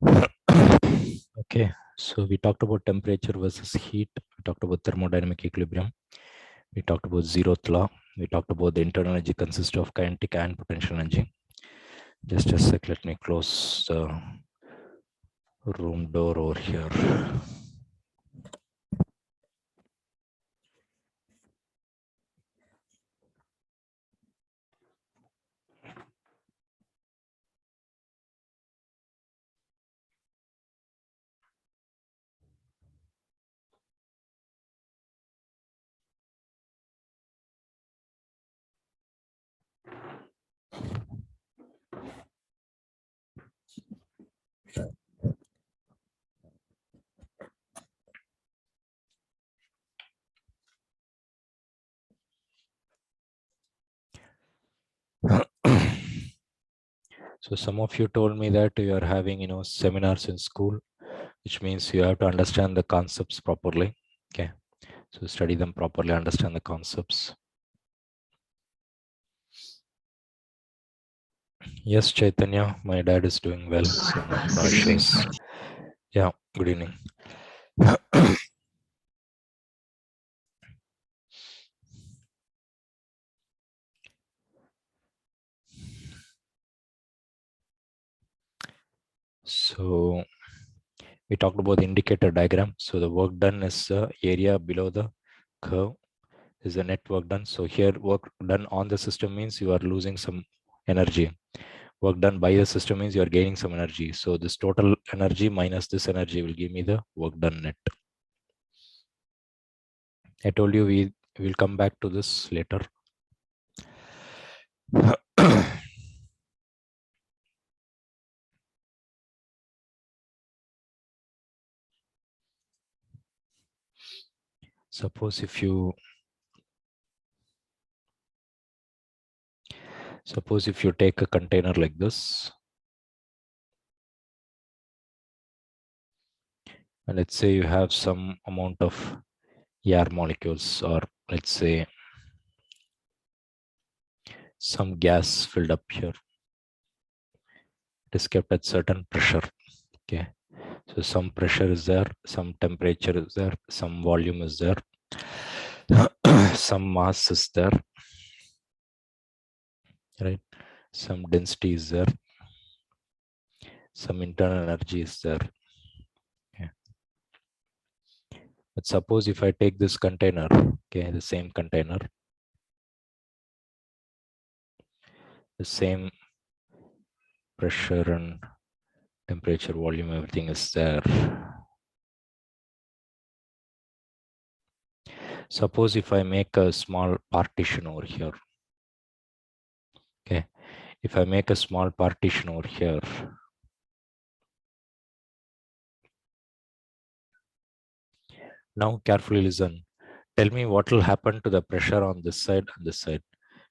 Okay, so we talked about temperature versus heat. We talked about thermodynamic equilibrium. We talked about zeroth law. We talked about the internal energy consists of kinetic and potential energy. Just a sec, let me close the room door over here. So some of you told me that you are having, seminars in school, which means you have to understand the concepts properly. Okay, so study them properly, understand the concepts. Yes, Chaitanya, my dad is doing well, so no issues. Yeah, good evening. So we talked about the indicator diagram. So the work done is the area below the curve is the net work done. So here work done on the system means you are losing some energy. Work done by the system means you are gaining some energy. So this total energy minus this energy will give me the work done net. I told you we will come back to this later. Suppose if you take a container like this, and let's say you have some amount of air molecules, or let's say some gas filled up here. It is kept at certain pressure. Okay, so some pressure is there, some temperature is there, some volume is there, some mass is there, right? Some density is there, some internal energy is there. Okay. But suppose if I take this container, okay, the same container, the same pressure and temperature, volume, everything is there. Suppose if I make a small partition over here, okay, if I make a small partition over here, now carefully listen. Tell me what will happen to the pressure on this side and this side.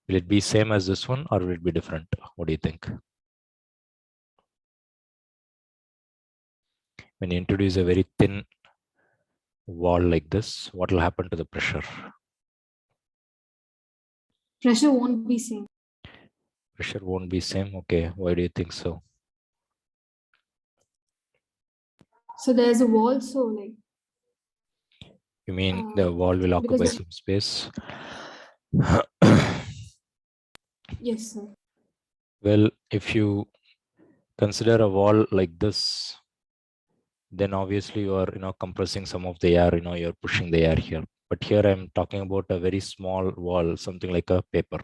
Will it be same as this one or will it be different? What do you think? When you introduce a very thin wall like this, what will happen to the pressure? Pressure won't be same. Pressure won't be same. Okay, why do you think so? So there's a wall, so like. You mean the wall will occupy some space? Yes, sir. Well, if you consider a wall like this, then obviously you are compressing some of the air, you're pushing the air here. But here I'm talking about a very small wall, something like a paper.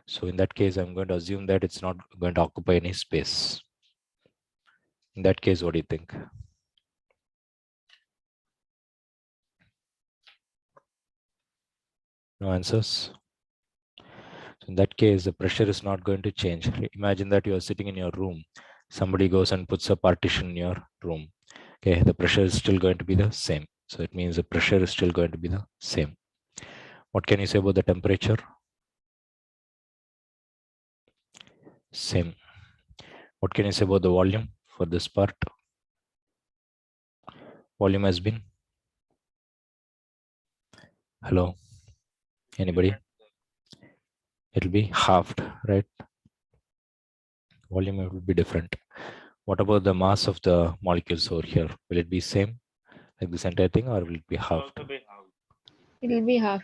So in that case, I'm going to assume that it's not going to occupy any space. In that case, what do you think? No answers? So in that case, the pressure is not going to change. Imagine that you are sitting in your room. Somebody goes and puts a partition in your room. Okay, the pressure is still going to be the same. So it means the pressure is still going to be the same. What can you say about the temperature? Same. What can you say about the volume for this part? Volume has been? Hello? Anybody? It'll be halved, right? Volume will be different. What about the mass of the molecules over here? Will it be same like this entire thing, or will it be half? It'll be half.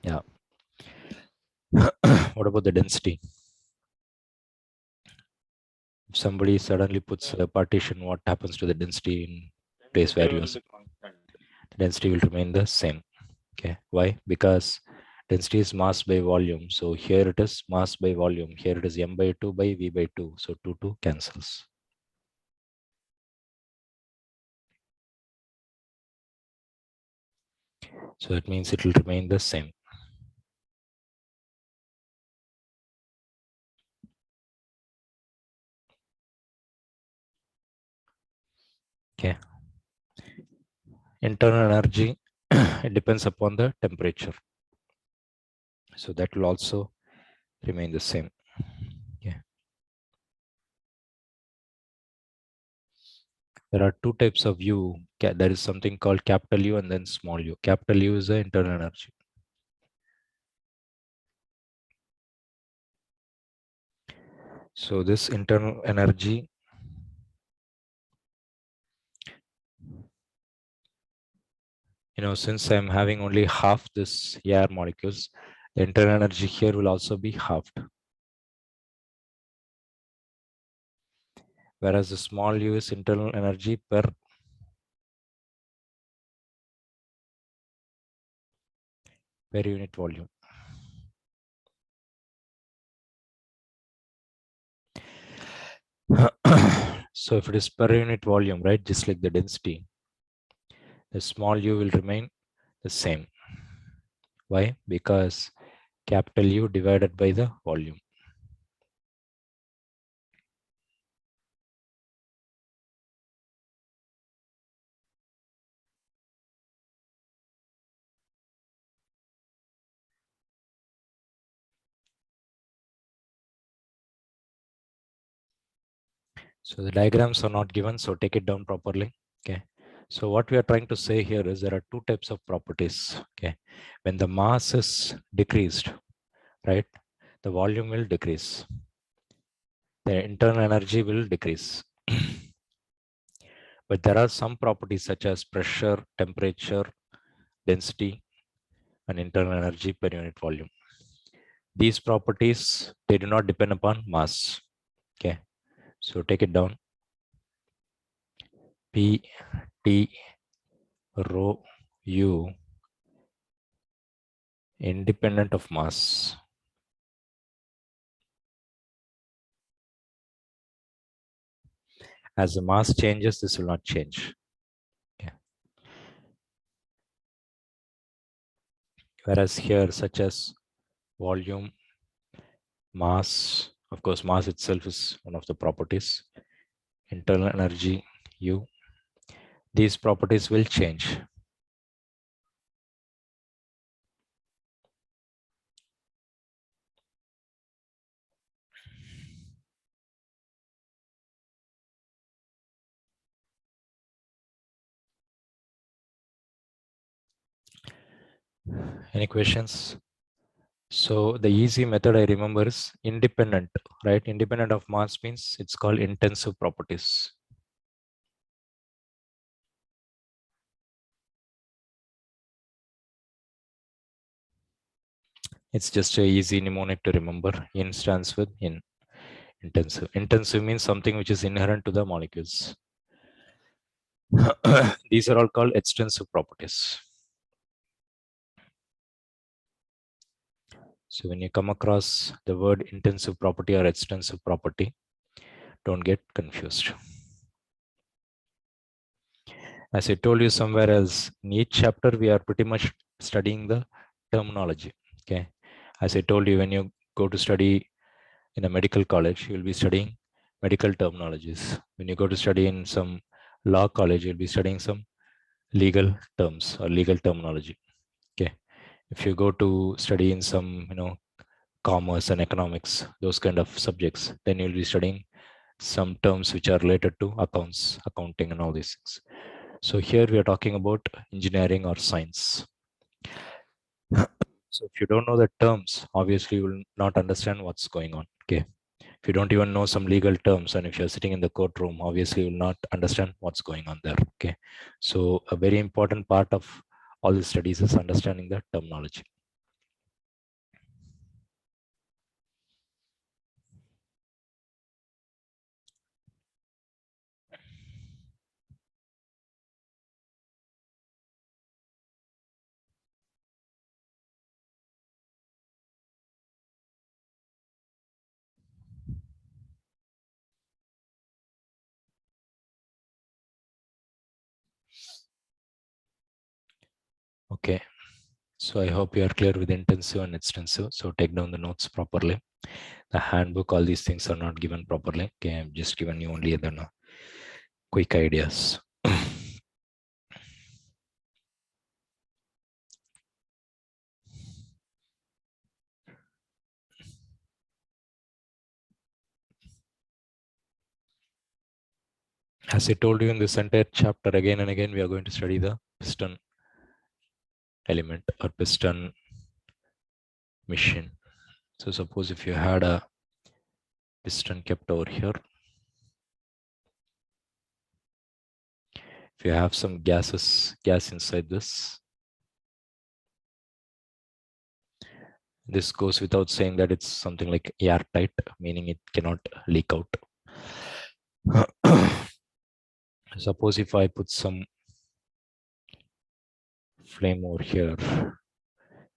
Yeah. What about the density? If somebody suddenly puts a partition, what happens to the density in place values? The density will remain the same. Okay. Why? Because density is mass by volume. So here it is mass by volume. Here it is m by 2 by v by 2. So 2 cancels. So that means it will remain the same. Okay. Internal energy, it depends upon the temperature. So that will also remain the same. Yeah. There are two types of U. There is something called capital U and then small u. Capital U is the internal energy. So this internal energy, since I'm having only half this air molecules, the internal energy here will also be halved. Whereas the small u is internal energy per unit volume. So if it is per unit volume, right, just like the density, the small u will remain the same. Why? Because capital U divided by the volume. So the diagrams are not given, so take it down properly. Okay. So what we are trying to say here is there are two types of properties. Okay. When the mass is decreased, right, the volume will decrease. The internal energy will decrease. But there are some properties such as pressure, temperature, density, and internal energy per unit volume. These properties, they do not depend upon mass. Okay. So take it down. P, T, rho, U, independent of mass. As the mass changes, this will not change. Okay. Whereas here, such as volume, mass, of course, mass itself is one of the properties. Internal energy, U. These properties will change. Any questions? So the easy method I remember is independent, right? Independent of mass means it's called intensive properties. It's just a easy mnemonic to remember. In stands with in. Intensive. Intensive means something which is inherent to the molecules. These are all called extensive properties. So when you come across the word intensive property or extensive property, don't get confused. As I told you somewhere else, in each chapter, we are pretty much studying the terminology. Okay. As I told you, when you go to study in a medical college, you will be studying medical terminologies. When you go to study in some law college, you'll be studying some legal terms or legal terminology. Okay. If you go to study in some, commerce and economics, those kind of subjects, then you'll be studying some terms which are related to accounts, accounting, and all these things. So here we are talking about engineering or science. So if you don't know the terms, obviously you will not understand what's going on. Okay. If you don't even know some legal terms, and if you're sitting in the courtroom, obviously you will not understand what's going on there. Okay, so a very important part of all these studies is understanding the terminology. Okay, so I hope you are clear with intensive and extensive. So take down the notes properly. The handbook, all these things are not given properly. Okay, I'm just giving you only the quick ideas. As I told you in this entire chapter, again and again, we are going to study the piston element or piston machine. So suppose if you had a piston kept over here, if you have some gas inside this goes without saying that it's something like airtight, meaning it cannot leak out. Suppose if I put some flame over here,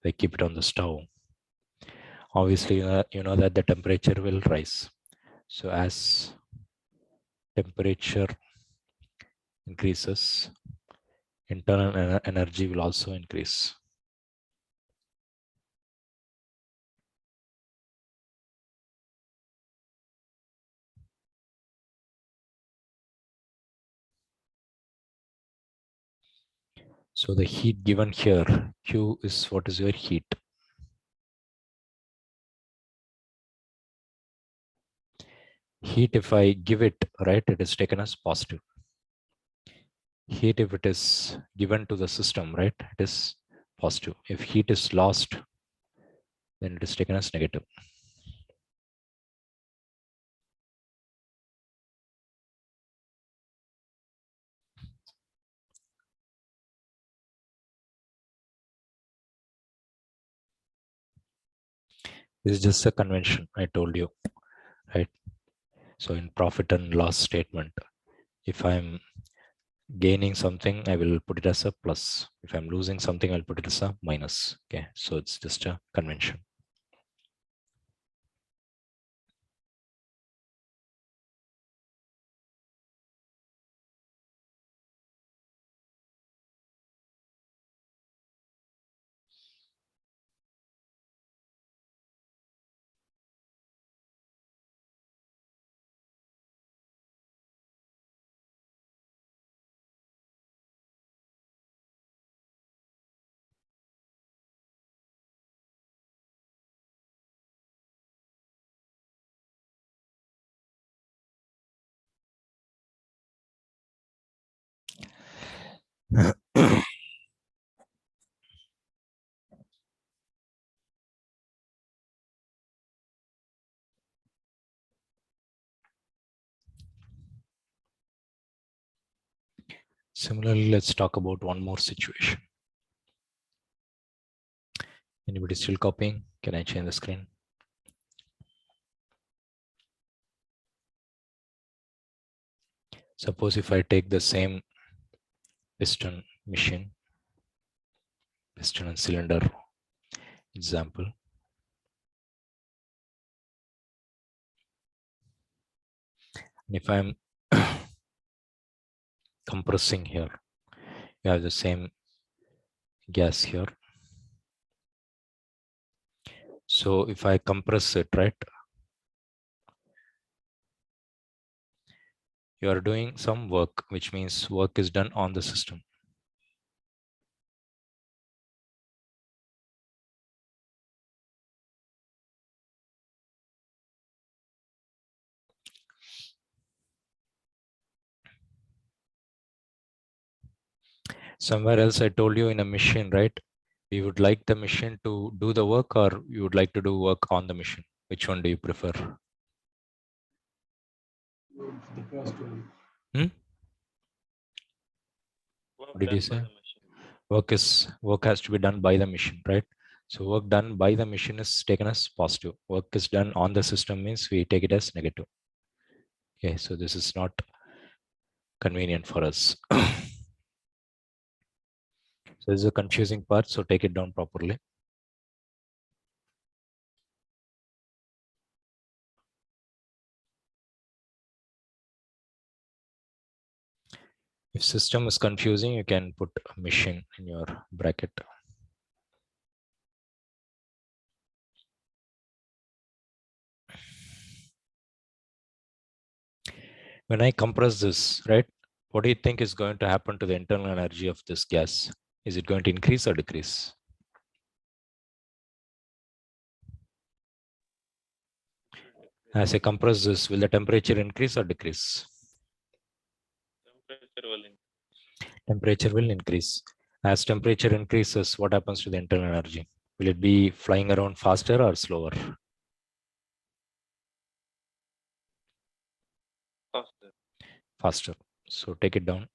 I keep it on the stove, obviously you know that the temperature will rise. So as temperature increases, internal energy will also increase. So the heat given here, Q is what is your heat. Heat, if I give it, right, it is taken as positive. Heat, if it is given to the system, right, it is positive. If heat is lost, then it is taken as negative. This is just a convention I told you, right? So in profit and loss statement, if I'm gaining something, I will put it as a plus. If I'm losing something, I'll put it as a minus. Okay, so it's just a convention. Similarly, let's talk about one more situation. Anybody still copying? Can I change the screen? Suppose if I take the same piston machine, piston and cylinder example, and if I'm compressing here, you have the same gas here. So if I compress it, right, you are doing some work, which means work is done on the system. Somewhere else I told you in a machine, right, we would like the machine to do the work, or you would like to do work on the machine. Which one do you prefer? Hmm? What did you say? Work has to be done by the machine, right? So work done by the machine is taken as positive. Work is done on the system means we take it as negative. Okay, so this is not convenient for us. So this is a confusing part, so take it down properly. If system is confusing, you can put a machine in your bracket. When I compress this, right, what do you think is going to happen to the internal energy of this gas? Is it going to increase or decrease? As I compress this, will the temperature increase or decrease? Temperature will increase. As temperature increases, what happens to the internal energy? Will it be flying around faster or slower? Faster. So take it down.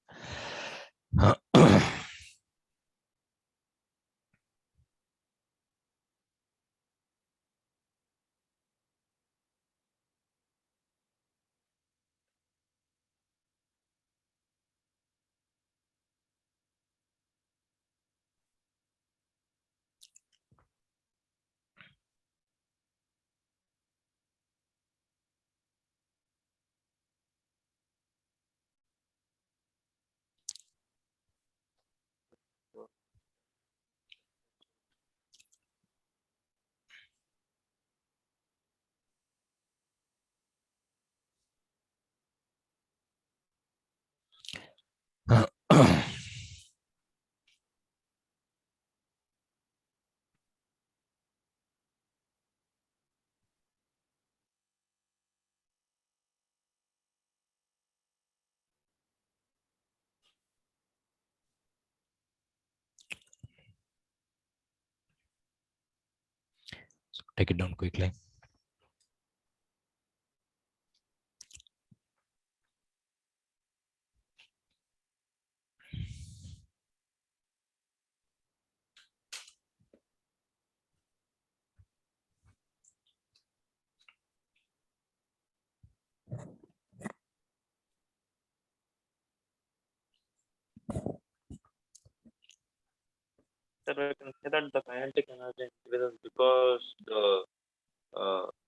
So take it down quickly. Sir, we can say that the kinetic energy increases because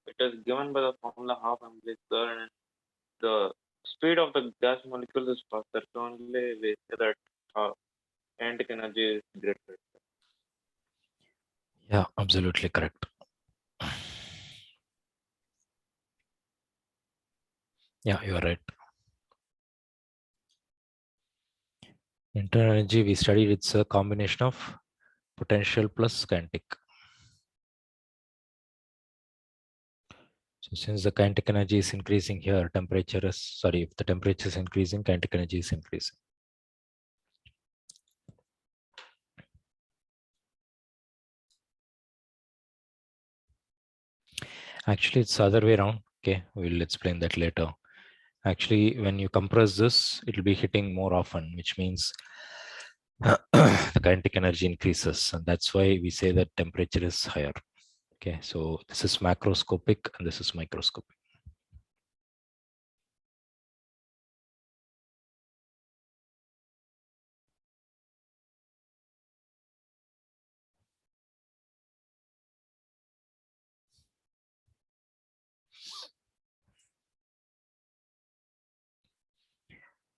it is given by the formula half mv square, and the speed of the gas molecules is faster. So only we say that kinetic energy is greater. Yeah, absolutely correct. Yeah, you are right. Internal energy we studied, it's a combination of potential plus kinetic. So since the kinetic energy is increasing here, if the temperature is increasing, kinetic energy is increasing. Actually, it's the other way around. Okay, we'll explain that later. Actually, when you compress this, it will be hitting more often, which means the kinetic energy increases. And that's why we say that temperature is higher. Okay, so this is macroscopic and this is microscopic.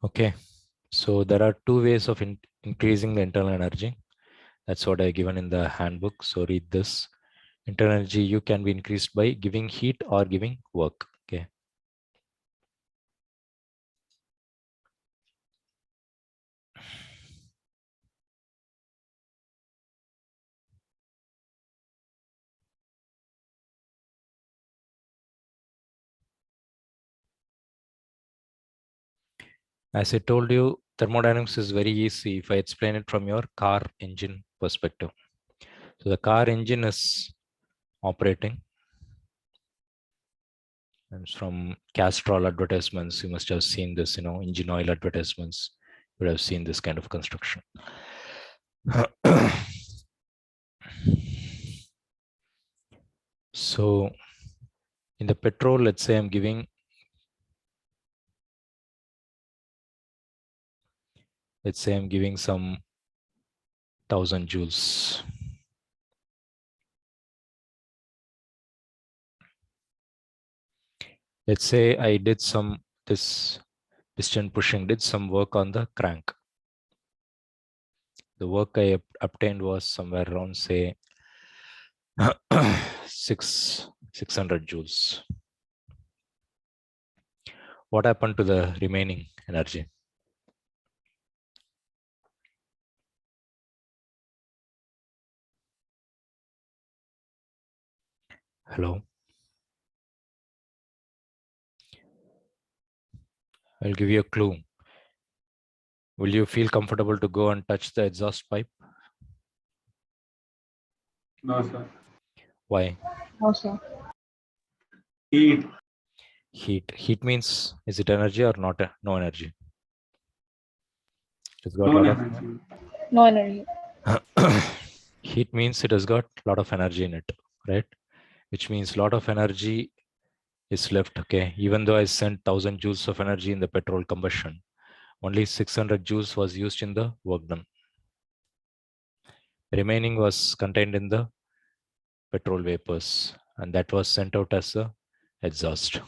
Okay, so there are two ways of increasing the internal energy. That's what I given in the handbook. So read this. Internal energy U can be increased by giving heat or giving work. Okay. As I told you, thermodynamics is very easy if I explain it from your car engine perspective. So the car engine is operating. And from Castrol advertisements, you must have seen this, engine oil advertisements. You would have seen this kind of construction. So in the petrol, let's say I'm giving, some 1000 joules. Let's say I did this piston pushing, did some work on the crank. The work I obtained was somewhere around, say, 600 joules. What happened to the remaining energy? Hello? I'll give you a clue. Will you feel comfortable to go and touch the exhaust pipe? No, sir. Why? No, sir. Heat. Heat means, is it energy or not? No energy. It's got No a lot energy. No energy. of heat means it has got a lot of energy in it, right? Which means a lot of energy is left. Okay, even though I sent 1000 joules of energy in the petrol combustion, only 600 joules was used in the work done. Remaining was contained in the petrol vapors, and that was sent out as the exhaust.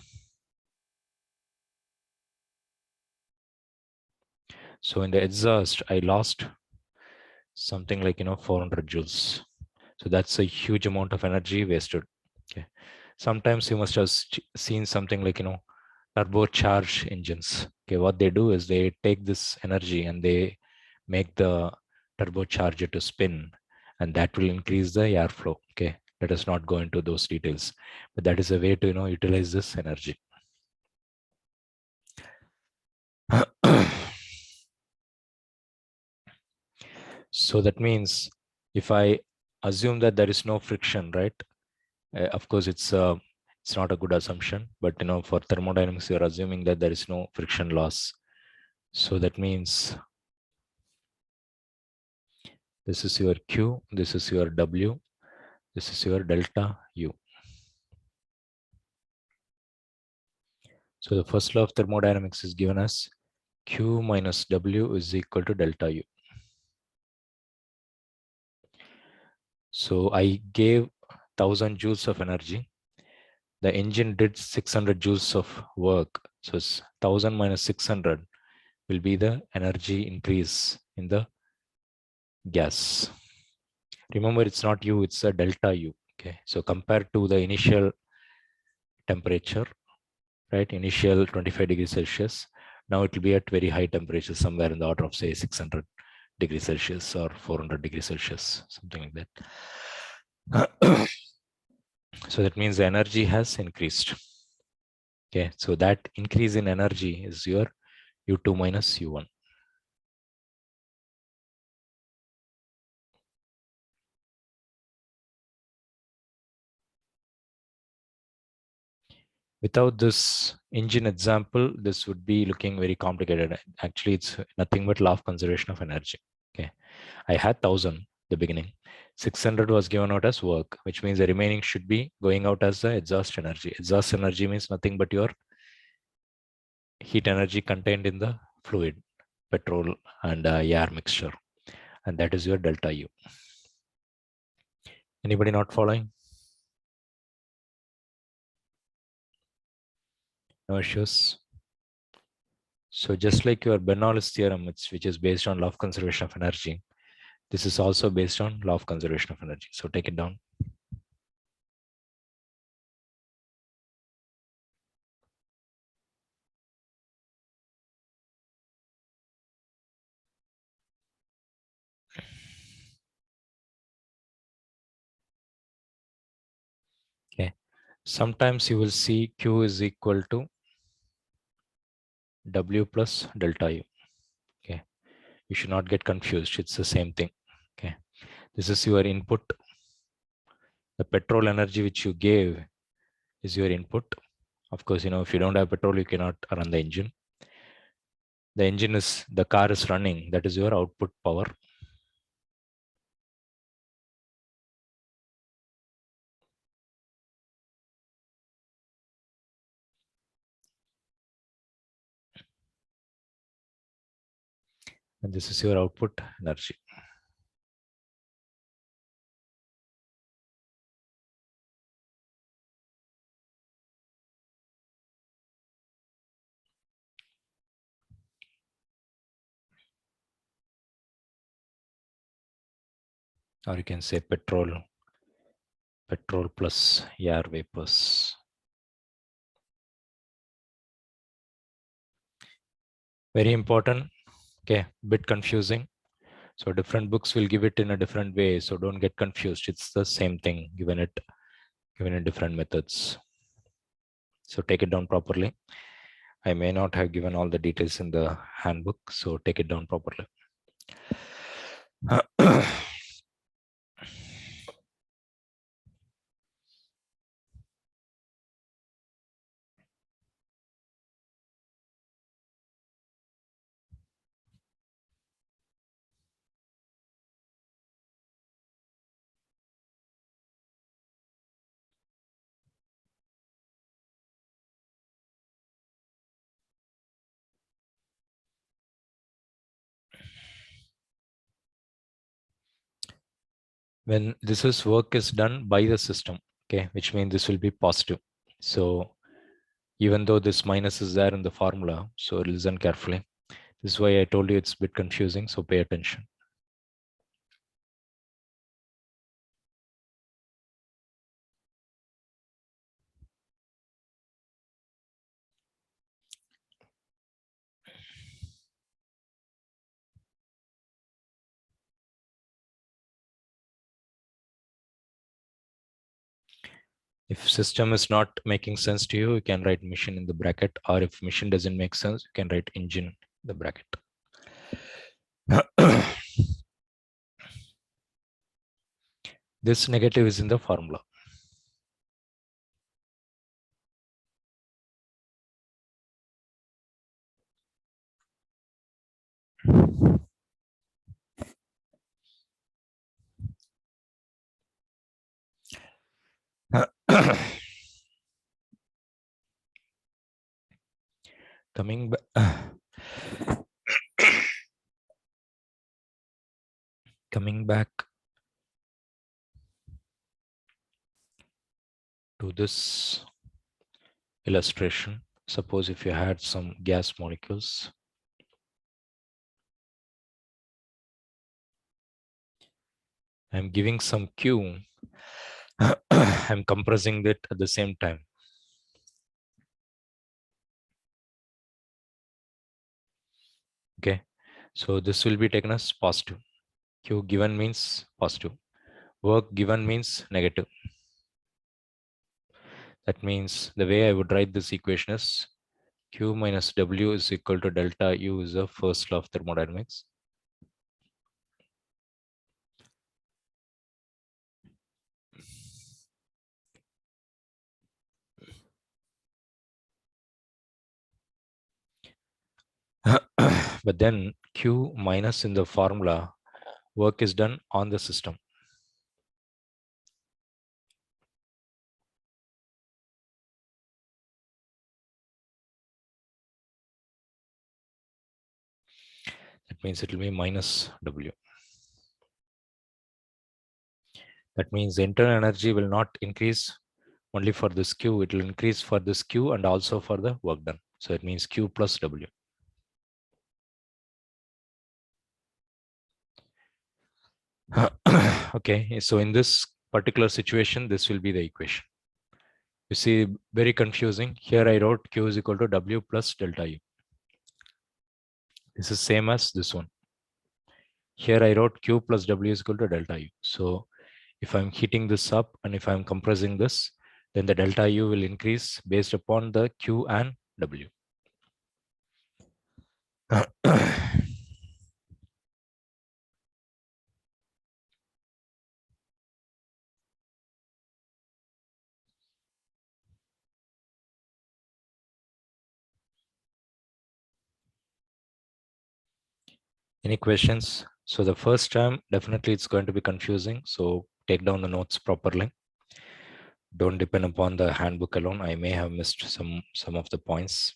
So in the exhaust, I lost something like 400 joules. So that's a huge amount of energy wasted. Okay. Sometimes you must have seen something like turbocharged engines. Okay, what they do is they take this energy and they make the turbocharger to spin, and that will increase the airflow. Okay, let us not go into those details, but that is a way to utilize this energy. So that means if I assume that there is no friction, right? Of course, it's not a good assumption, but for thermodynamics, you're assuming that there is no friction loss. So that means this is your Q, this is your W, this is your delta U. So the first law of thermodynamics is given as Q minus W is equal to delta U. So I gave 1000 joules of energy. The engine did 600 joules of work. So 1000 minus 600 will be the energy increase in the gas. Remember, it's not U, it's a delta U. Okay, so compared to the initial temperature, right, initial 25 degrees Celsius, now it will be at very high temperature, somewhere in the order of, say, 600 degrees Celsius or 400 degrees Celsius, something like that. So that means the energy has increased. Okay, so that increase in energy is your U2 minus U1. Without this engine example, this would be looking very complicated. Actually, it's nothing but law of conservation of energy. Okay, I had 1000 the beginning. 600 was given out as work, which means the remaining should be going out as the exhaust energy. Exhaust energy means nothing but your heat energy contained in the fluid, petrol and air mixture, and that is your delta U. Anybody not following? No issues. So just like your Bernoulli's theorem, which is based on law of conservation of energy, this is also based on law of conservation of energy. So take it down. Okay. Sometimes you will see Q is equal to W plus delta U. Okay. You should not get confused. It's the same thing. Okay. This is your input. The petrol energy which you gave is your input. Of course, if you don't have petrol, you cannot run the engine. The car is running, that is your output power. And this is your output energy. Or you can say petrol plus air vapors. Very important. Okay, bit confusing. So different books will give it in a different way. So don't get confused. It's the same thing given in different methods. So take it down properly. I may not have given all the details in the handbook, so take it down properly. When this work is done by the system, okay, which means this will be positive. So even though this minus is there in the formula, so listen carefully. This is why I told you it's a bit confusing, so pay attention. If system is not making sense to you, you can write machine in the bracket, or if machine doesn't make sense, you can write engine in the bracket. This negative is in the formula. Coming back. Coming back to this illustration, suppose if you had some gas molecules, I'm giving some Q, I'm compressing it at the same time. Okay, so this will be taken as positive. Q given means positive. Work given means negative. That means the way I would write this equation is Q minus W is equal to delta U is the first law of thermodynamics. But then Q minus in the formula, work is done on the system. That means it will be minus W. That means the internal energy will not increase only for this Q, it will increase for this Q and also for the work done. So it means Q plus W. Okay, so in this particular situation, this will be the equation. You see, very confusing. Here I wrote Q is equal to W plus delta U. This is same as this one. Here I wrote Q plus W is equal to delta U. So if I'm heating this up and if I'm compressing this, then the delta U will increase based upon the Q and W. Any questions? So the first time, definitely it's going to be confusing. So take down the notes properly. Don't depend upon the handbook alone. I may have missed some of the points.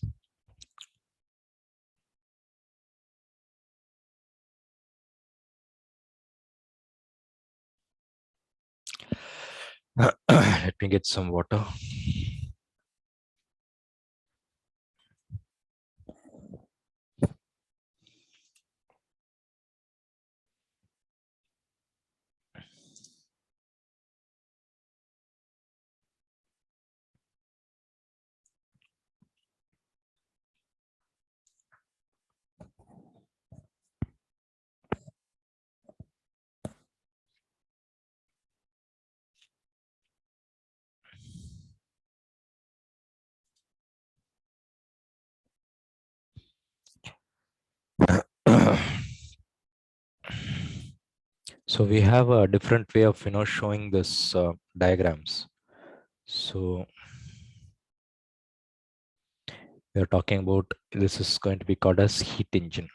Let me get some water. So we have a different way of showing this diagrams. So we are talking about, this is going to be called as heat engine.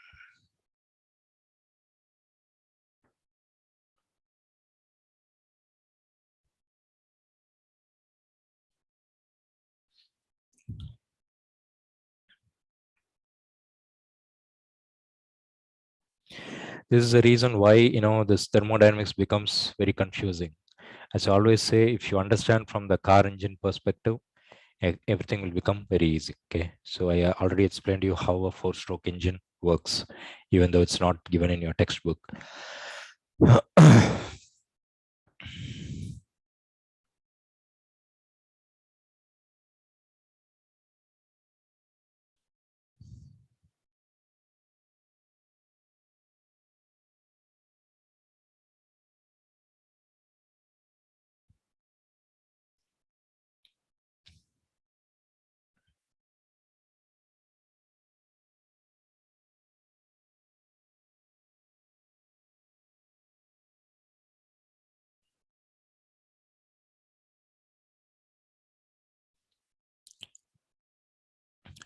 This is the reason why this thermodynamics becomes very confusing. As I always say, if you understand from the car engine perspective, everything will become very easy. Okay, so I already explained to you how a 4-stroke engine works, even though it's not given in your textbook.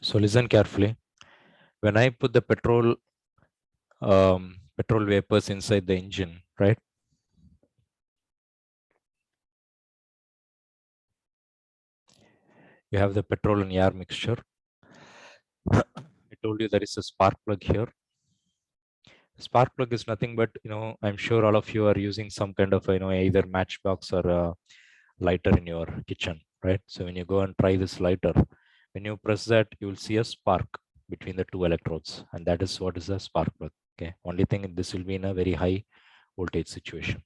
So listen carefully. When I put the petrol vapors inside the engine, right? You have the petrol and air mixture. I told you there is a spark plug here. Spark plug is nothing but, I'm sure all of you are using some kind of, either matchbox or a lighter in your kitchen, right? So when you go and try this lighter, when you press that, you will see a spark between the two electrodes, and that is what is a spark plug. Okay. Only thing, this will be in a very high voltage situation,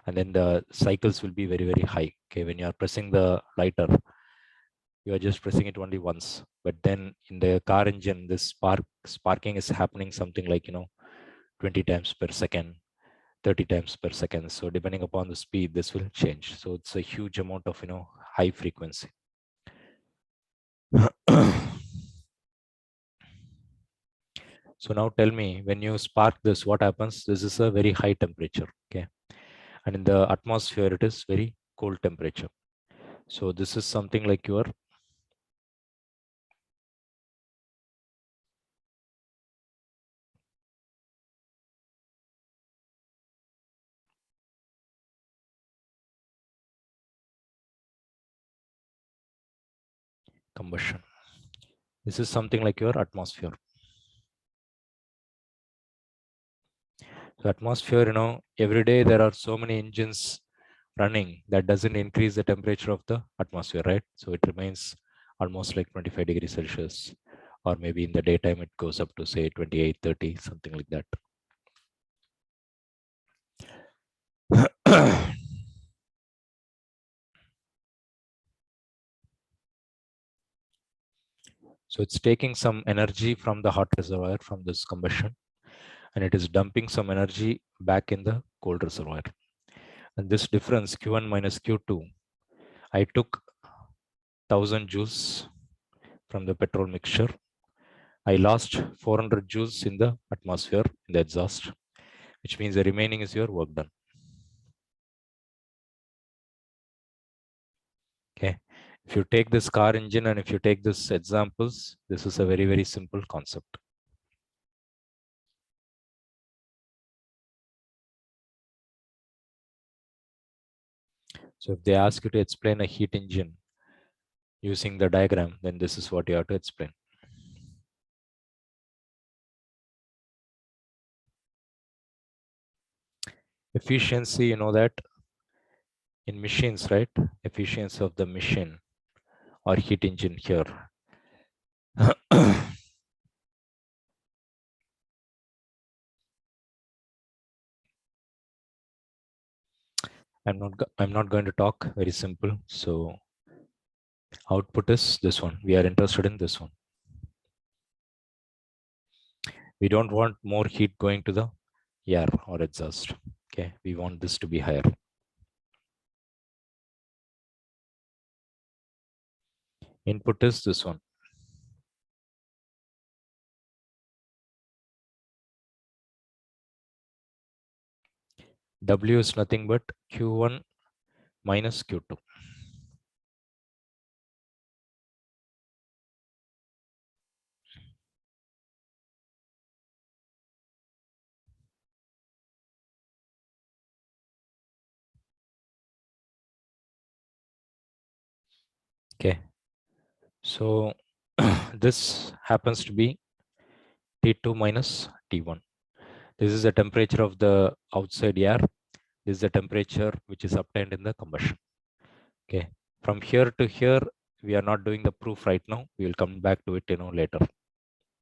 and then the cycles will be very, very high. Okay. When you are pressing the lighter, you are just pressing it only once, but then in the car engine, this sparking is happening something like 20 times per second, 30 times per second. So depending upon the speed, this will change. So it's a huge amount of high frequency. So now tell me, when you spark this, what happens? This is a very high temperature. Okay, and in the atmosphere it is very cold temperature. So this is something like your combustion. This is something like your atmosphere. So atmosphere, every day there are so many engines running, that doesn't increase the temperature of the atmosphere, right? So it remains almost like 25 degrees Celsius, or maybe in the daytime it goes up to say 28, 30, something like that. So it's taking some energy from the hot reservoir from this combustion, and it is dumping some energy back in the cold reservoir. And this difference, Q1 minus Q2, I took 1000 joules from the petrol mixture. I lost 400 joules in the atmosphere, in the exhaust, which means the remaining is your work done. Okay. If you take this car engine and if you take this examples, this is a very, very simple concept. So if they ask you to explain a heat engine using the diagram, then this is what you have to explain. Efficiency, you know that in machines, right? Efficiency of the machine or heat engine here. I'm not going to talk, very simple. So output is this one. We are interested in this one. We don't want more heat going to the air or exhaust. Okay, we want this to be higher. Input is this one. W is nothing but Q1 minus Q2. Okay, so this happens to be T2 minus T1. This is the temperature of the outside air. This is the temperature which is obtained in the combustion. Okay, from here to here, we are not doing the proof right now. We will come back to it, later.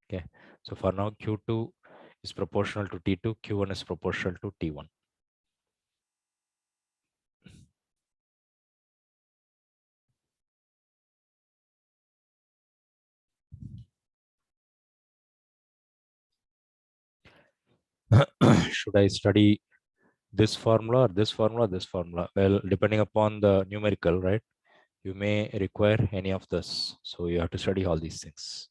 Okay, so for now, Q2 is proportional to T2, Q1 is proportional to T1. Should I study this formula or this formula, this formula? Well, depending upon the numerical, right? You may require any of this. So you have to study all these things.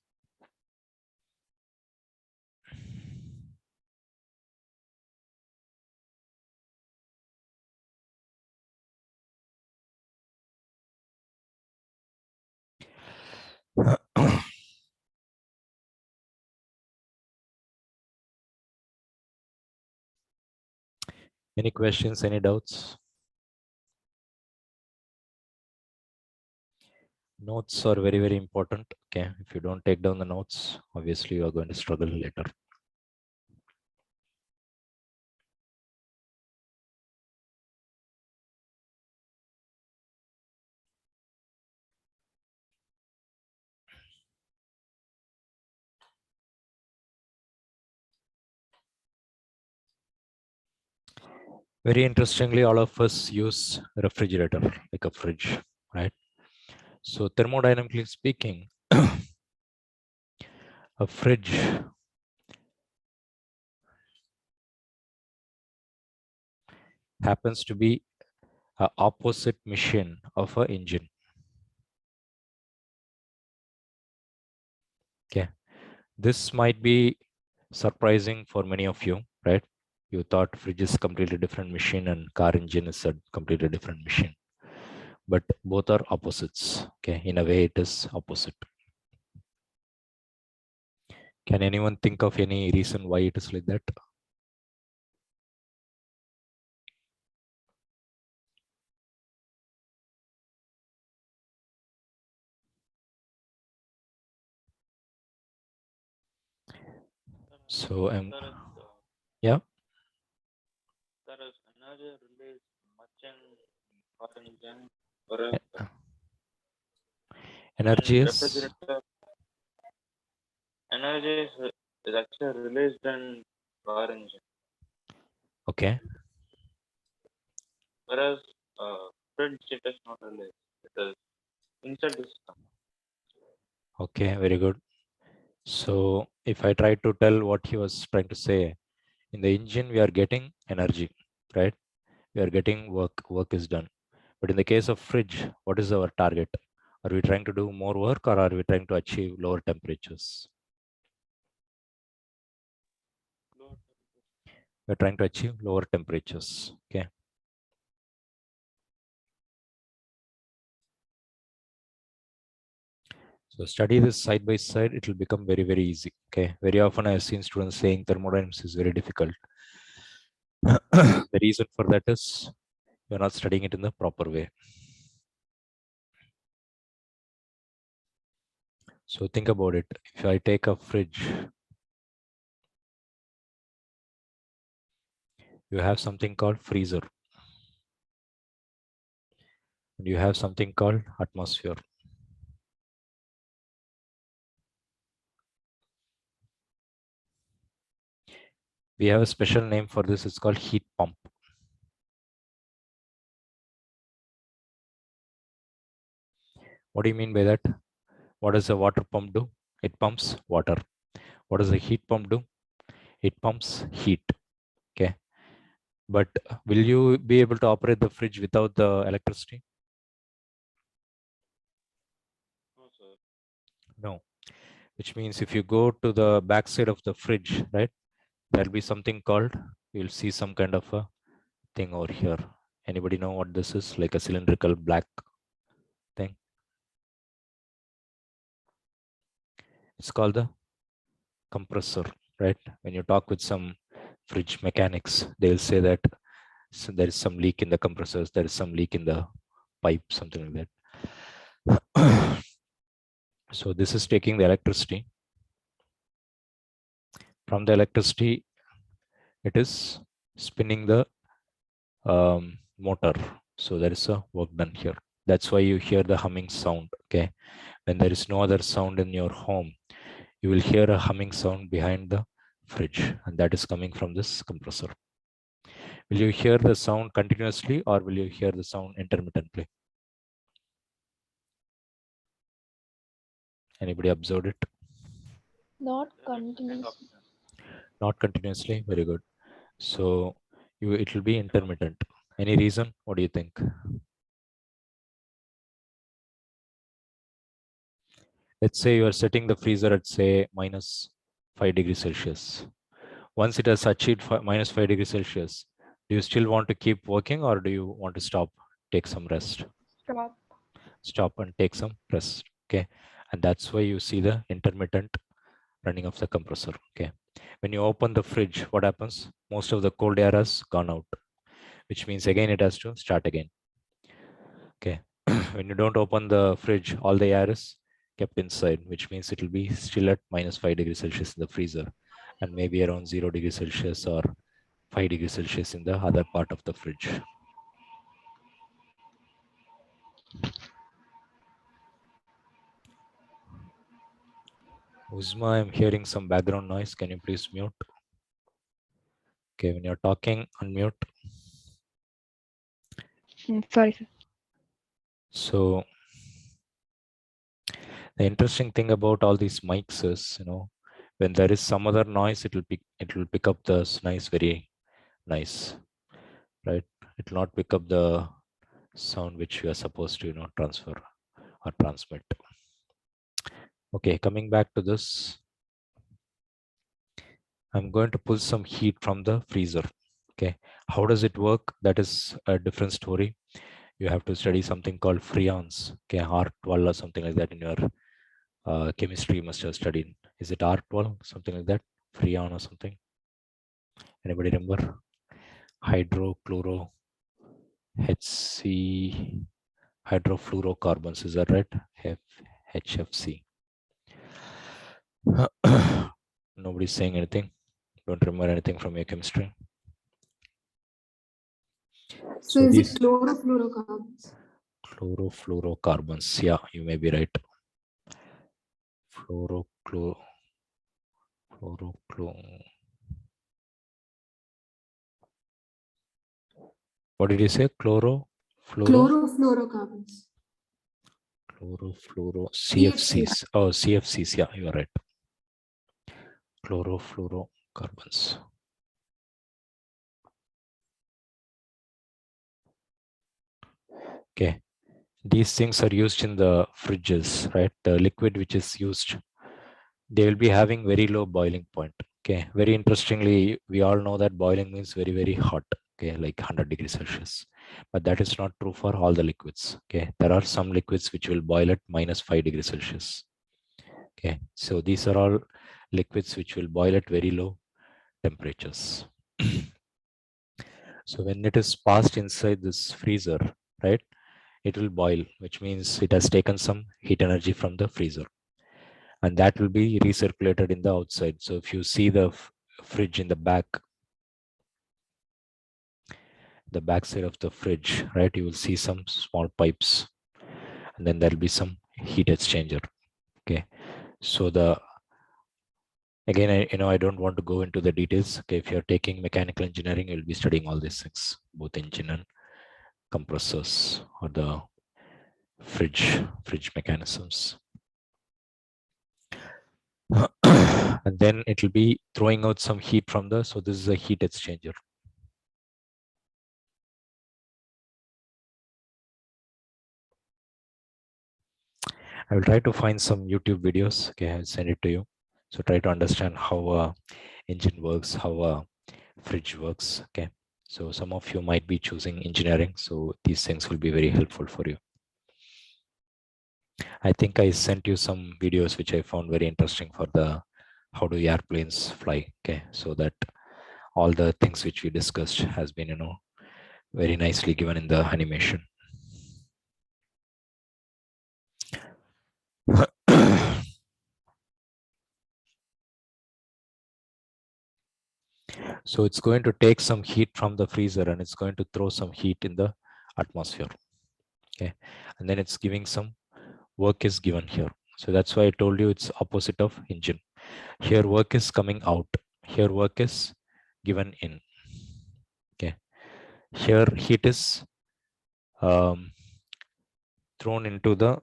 Any questions, any doubts? Notes are very, very important. Okay, if you don't take down the notes, obviously you are going to struggle later. Very interestingly, all of us use refrigerator like a fridge, right? So thermodynamically speaking, a fridge happens to be an opposite machine of an engine. Okay, this might be surprising for many of you, right? You thought fridge is completely different machine and car engine is a completely different machine, but both are opposites. Okay, in a way it is opposite. Can anyone think of any reason why it is like that? So yeah. There is energy released much in car engine, whereas Energy in is refrigerator, energy is actually released in car engine, okay. whereas fridge it is not released. It is inside the system. Okay, very good. So if I try to tell what he was trying to say, in the engine we are getting energy, right? We are getting work is done. But in the case of fridge, what is our target? Are we trying to do more work or are we trying to achieve lower temperatures? We're trying to achieve lower temperatures. Okay. So study this side by side, it will become very, very easy. Okay. Very often I've seen students saying thermodynamics is very difficult. The reason for that is You're not studying it in the proper way. So think about it. If I take a fridge, you have something called freezer. And you have something called atmosphere. We have a special name for this. It's called heat pump. What do you mean by that? What does a water pump do? It pumps water. What does a heat pump do? It pumps heat. Okay. But will you be able to operate the fridge without the electricity? No, sir. No. Which means if you go to the back side of the fridge, right, there'll be something called, you'll see some kind of a thing over here. Anybody know what this is? Like a cylindrical black thing. It's called the compressor, right? When you talk with some fridge mechanics, they'll say that there is some leak in the compressors, there is some leak in the pipe, something like that. So this is taking the electricity. From the electricity, it is spinning the motor. So there is a work done here. That's why you hear the humming sound. Okay, when there is no other sound in your home, you will hear a humming sound behind the fridge, and that is coming from this compressor. Will you hear the sound continuously, or will you hear the sound intermittently? Anybody observed it? Not It's kind continuous. of Not continuously. Very good. So it will be intermittent. Any reason? What do you think? Let's say you are setting the freezer at say -5 degrees Celsius. Once it has achieved -5 degrees Celsius, do you still want to keep working, or do you want to stop, take some rest? Stop. Stop and take some rest. Okay, and that's why you see the intermittent running of the compressor. Okay, when you open the fridge, what happens? Most of the cold air has gone out, which means again it has to start again. Okay, when you don't open the fridge, all the air is kept inside, which means it will be still at -5 degrees Celsius in the freezer, and maybe around 0 degrees Celsius or 5 degrees Celsius in the other part of the fridge. Uzma, I'm hearing some background noise. Can you please mute? Okay, when you're talking, unmute. Sorry, sir. So the interesting thing about all these mics is, when there is some other noise, it will pick up the noise very nice, right? It will not pick up the sound which you are supposed to, transfer or transmit. Okay, coming back to this, I'm going to pull some heat from the freezer. Okay, how does it work? That is a different story. You have to study something called freons. Okay, R12 or something like that in your chemistry you must have studied. Is it R12, something like that? Freon or something? Anybody remember? Hydrochloro HC hydrofluorocarbons, is that right? HFC. Nobody's saying anything. Don't remember anything from your chemistry. So is these it chlorofluorocarbons? chlorofluorocarbons. Yeah, you may be right. Chlorochloro. What did you say? Chlorofluorocarbons. CFCs. Oh, CFCs. Yeah, you are right. Chlorofluorocarbons. Okay. These things are used in the fridges, right? The liquid which is used, they will be having very low boiling point. Okay. Very interestingly, we all know that boiling means very, very hot. Okay, like 100 degrees Celsius. But that is not true for all the liquids. Okay. There are some liquids which will boil at -5 degrees Celsius. Okay. So these are all liquids which will boil at very low temperatures. So when it is passed inside this freezer, right, it will boil, which means it has taken some heat energy from the freezer, and that will be recirculated in the outside. So if you see the fridge in the back side of the fridge, right, you will see some small pipes, and then there'll be some heat exchanger. Okay, so again, I don't want to go into the details. Okay, if you're taking mechanical engineering, you'll be studying all these things, both engine and compressors or the fridge mechanisms. And then it will be throwing out some heat from so this is a heat exchanger. I will try to find some YouTube videos. Okay, I'll send it to you. So try to understand how a engine works, how a fridge works. Okay, so some of you might be choosing engineering, so these things will be very helpful for you. I think I sent you some videos which I found very interesting for the how do airplanes fly. Okay, so that all the things which we discussed has been, very nicely given in the animation. So it's going to take some heat from the freezer and it's going to throw some heat in the atmosphere. Okay, and then it's giving some work is given here. So that's why I told you it's opposite of engine. Here work is coming out. Here work is given in. Okay, here heat is thrown into the.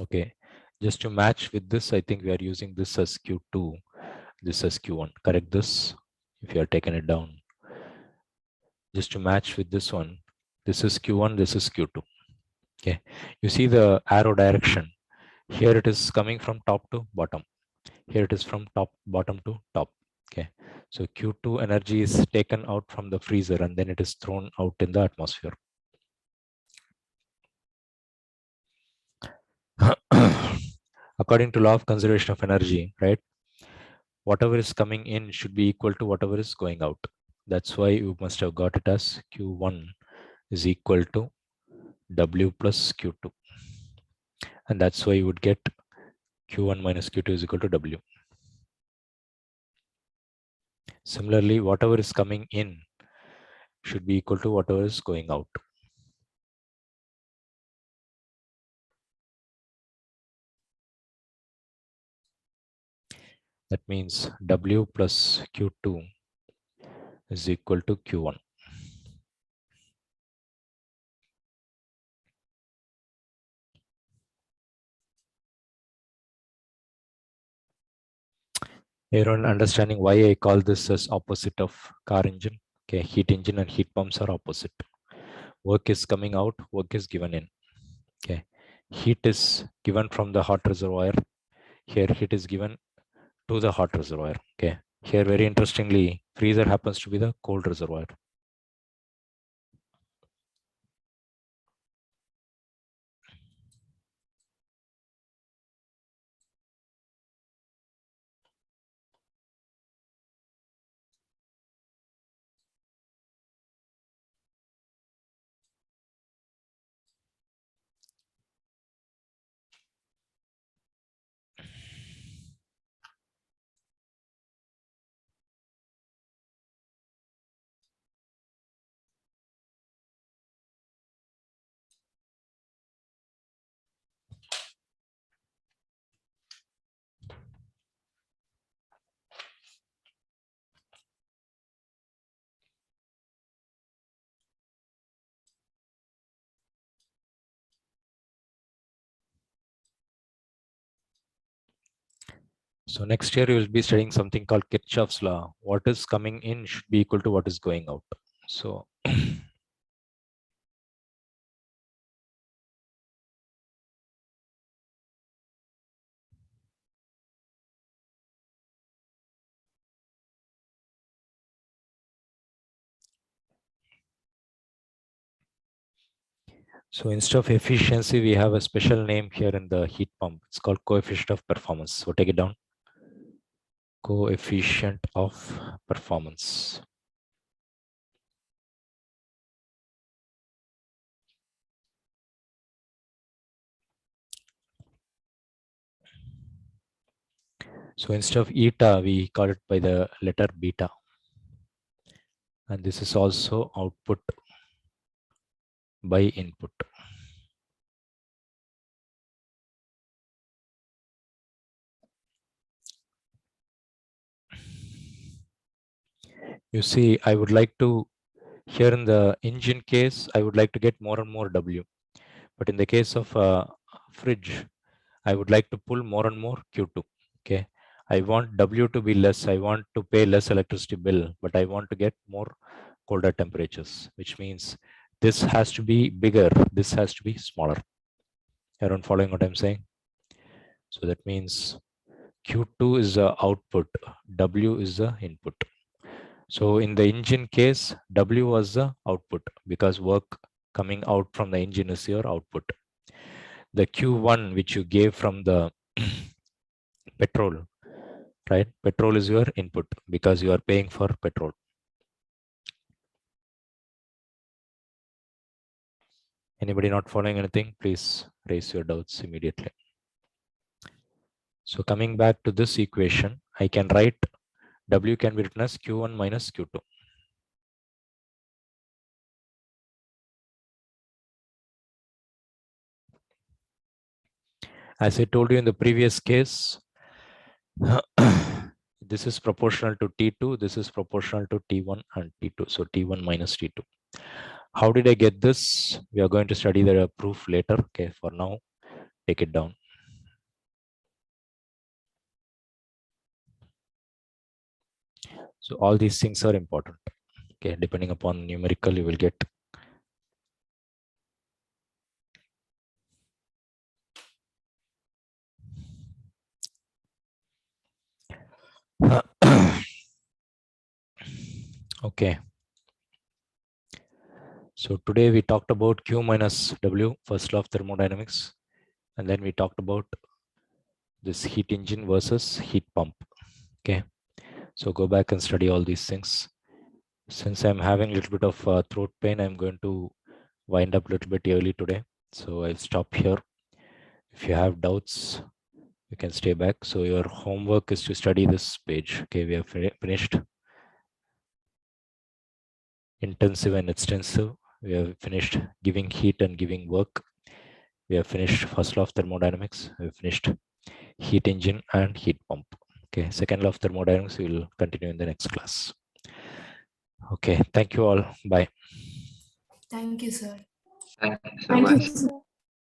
Okay, just to match with this, I think we are using this as Q2, this as Q1. Correct this if you are taking it down. Just to match with this one, this is Q1, this is Q2. Okay, you see the arrow direction. Here it is coming from top to bottom. Here it is from bottom to top. Okay, so Q2 energy is taken out from the freezer and then it is thrown out in the atmosphere. According to law of conservation of energy, right? Whatever is coming in should be equal to whatever is going out. That's why you must have got it as Q1 is equal to W plus Q2. And that's why you would get Q1 minus Q2 is equal to W. Similarly, whatever is coming in should be equal to whatever is going out. That means W plus Q2 is equal to Q1. Everyone understanding why I call this as opposite of car engine? Okay, heat engine and heat pumps are opposite. Work is coming out, work is given in. Okay, heat is given from the hot reservoir. Here heat is given to the hot reservoir. Okay, here very interestingly, freezer happens to be the cold reservoir. So next year you will be studying something called Kirchhoff's law. What is coming in should be equal to what is going out. So so instead of efficiency, we have a special name here in the heat pump. It's called coefficient of performance. So take it down. coefficient of performance. So instead of eta, we call it by the letter beta. And this is also output by input. You see, I would like to, here in the engine case, I would like to get more and more W. But in the case of a fridge, I would like to pull more and more Q2. Okay. I want W to be less. I want to pay less electricity bill, but I want to get more colder temperatures, which means this has to be bigger. This has to be smaller. Everyone following what I'm saying? So that means Q2 is the output, W is the input. So in the engine case, W was the output because work coming out from the engine is your output. The Q1 which you gave from the petrol, right? Petrol is your input because you are paying for petrol. Anybody not following anything? Please raise your doubts immediately. So coming back to this equation, I can write W can be written as Q1 minus Q2. As I told you in the previous case, this is proportional to T2, this is proportional to T1 and T2. So T1 minus T2. How did I get this? We are going to study the proof later. Okay, for now, take it down. So all these things are important. Okay, depending upon numerical, you will get. Okay. So today we talked about Q minus W, first law of thermodynamics. And then we talked about this heat engine versus heat pump. Okay. So go back and study all these things. Since I'm having a little bit of throat pain, I'm going to wind up a little bit early today. So I'll stop here. If you have doubts, you can stay back. So your homework is to study this page. Okay, we have finished intensive and extensive. We have finished giving heat and giving work. We have finished first law of thermodynamics. We have finished heat engine and heat pump. Okay, second law of thermodynamics we will continue in the next class. Okay, thank you all. Bye. Thank you, sir. Thank you, sir.